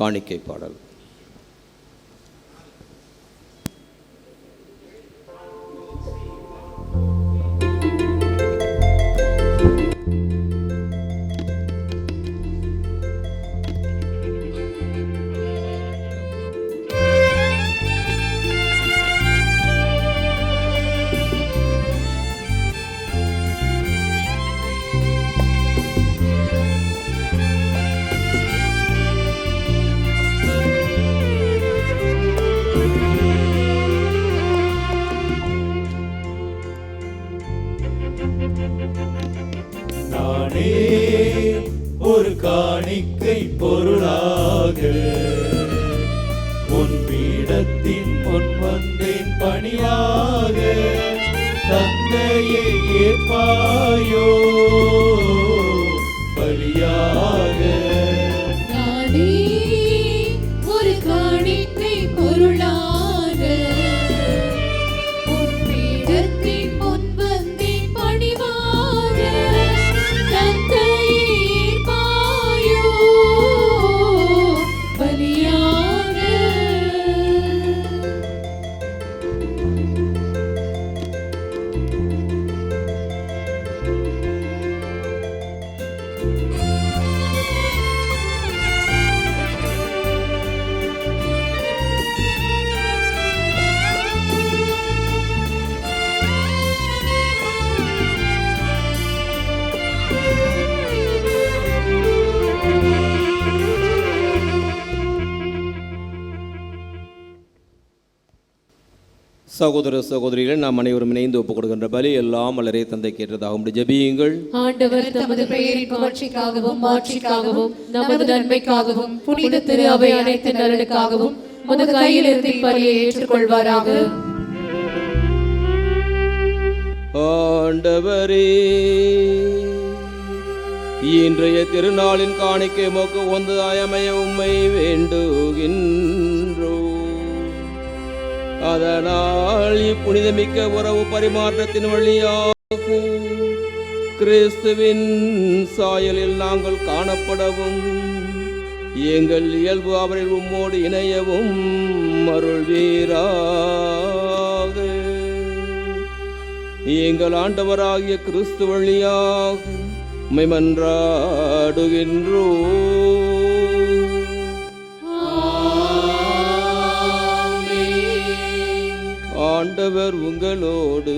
காணிக்கை பாடல். நானே ஒரு காணிக்கை பொருளாக உன் பீடத்தின் முன் வந்தேன் பணிவாக. தந்தையை ஏற்பாயோ பலியாக. நானே ஒரு காணிக்கை பொருளாக உன் பீடத்தின் முன் வந்தேன் பணிவாக. தந்தையை ஏற்பாயோ பலியாக. சகோதர சகோதரிகளை நாம் அனைவரும் இணைந்து ஒப்புக் கொடுக்கின்ற பலி எல்லாம் வல்லரே தந்தை கேட்டதாகும். ஜெபியுங்கள். ஆண்டவர் தமது பெயரின் புகழ்ச்சிக்காகவும் மாட்சிக்காகவும் நமது நன்மைக்காகவும் புனித திரு அவை அனைத்து நலனுக்காகவும் உமது கையில் இருந்து பலியை ஏற்றுக்கொள்வாராக. ஆண்டவரே, இன்றைய திருநாளின் காணிக்கை மோக்கு ஒன்றாய் அமைய உம்மை வேண்டுகின்றோ. அதனால் இப்புனிதமிக்க உறவு பரிமாற்றத்தின் வழியாக கிறிஸ்துவின் சாயலில் நாங்கள் காணப்படவும் எங்கள் இயல்பு அவரில் உம்மோடு இணையவும் அருள்வீராக. எங்கள் ஆண்டவராகிய கிறிஸ்து வழியாக உம்மை மன்றாடுகின்றோம். ஆண்டவர் உங்களோடு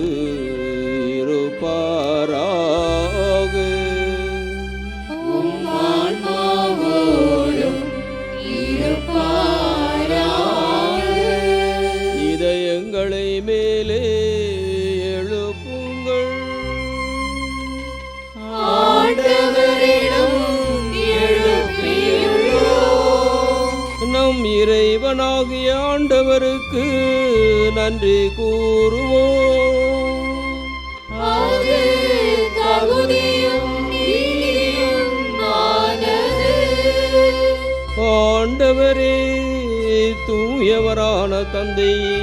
இருப்பாராக. உம் ஆன்மாவோடும் இருப்பாராக. இதயங்களை மேலே எழுப்புங்கள். ஆண்டவரிடம் எழுப்பியுள்ளோம். நம் இறைவனாகிய ஆண்டவருக்கு நன்றி கூறுவோம். அது தகுதியும் நீதியுமானது. ஆண்டவரே, தூயவரான தந்தையே,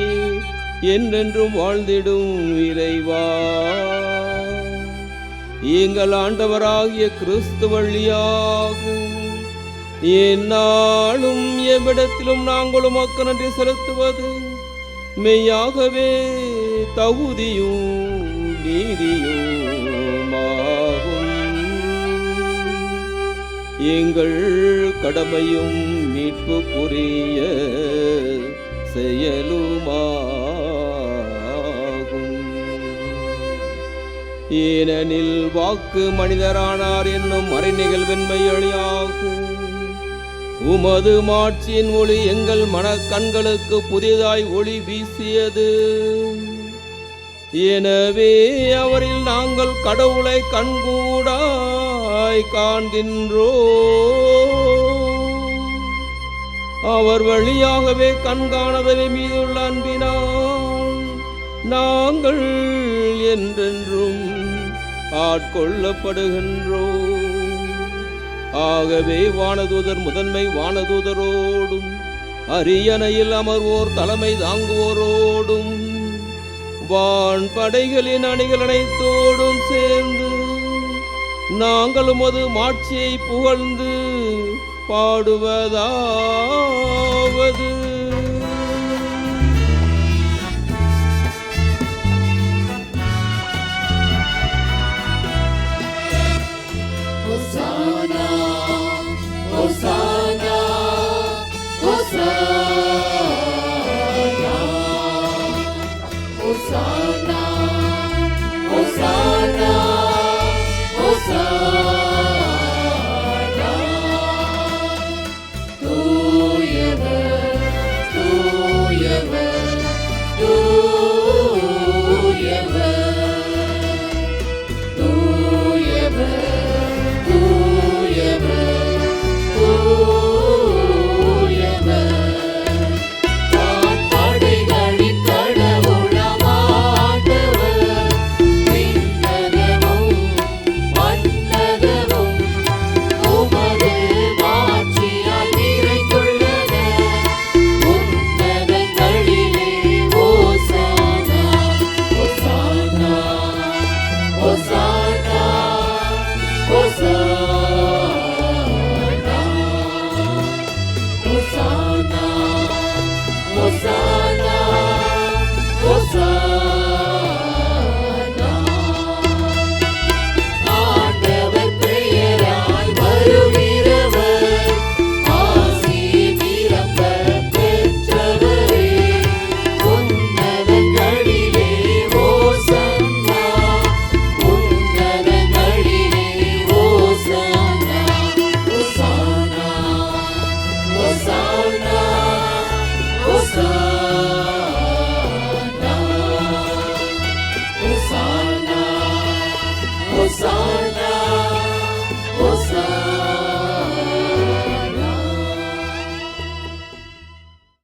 என்றென்றும் வாழ்ந்திடும் இறைவா, எங்கள் ஆண்டவராகிய கிறிஸ்து வழியாக எந்நாளும் எவ்விடத்திலும் நாங்கள் உமக்கு நன்றி செலுத்துவது மெய்யாகவே தகுதியும் நீதியுமாகும். எங்கள் கடமையும் மீட்புக்குரிய செயலுமாகும். ஏனெனில் வாக்கு மனிதரானார் என்னும் மறைநிகழ்வென்மை வழியாக உமது மாட்சியின் ஒளி எங்கள் மனக்கண்களுக்கு புதிதாய் ஒளி வீசியது. எனவே அவரில் நாங்கள் கடவுளை கண்கூடாய் காண்கின்றோம். அவர் வழியாகவே கண்காணதவை மீதுள்ள அன்பினால் நாங்கள் என்றென்றும் ஆட்கொள்ளப்படுகின்றோம். ஆகவே வானதூதர் முதன்மை வானதூதரோடும் அரியணையில் அமர்வோர் தலைமை தாங்குவோரோடும் வான் படைகளின் அணிகள் அனைத்தோடும் சேர்ந்து நாங்கள் உமது மாட்சியை புகழ்ந்து பாடுவதாவது Hosanna,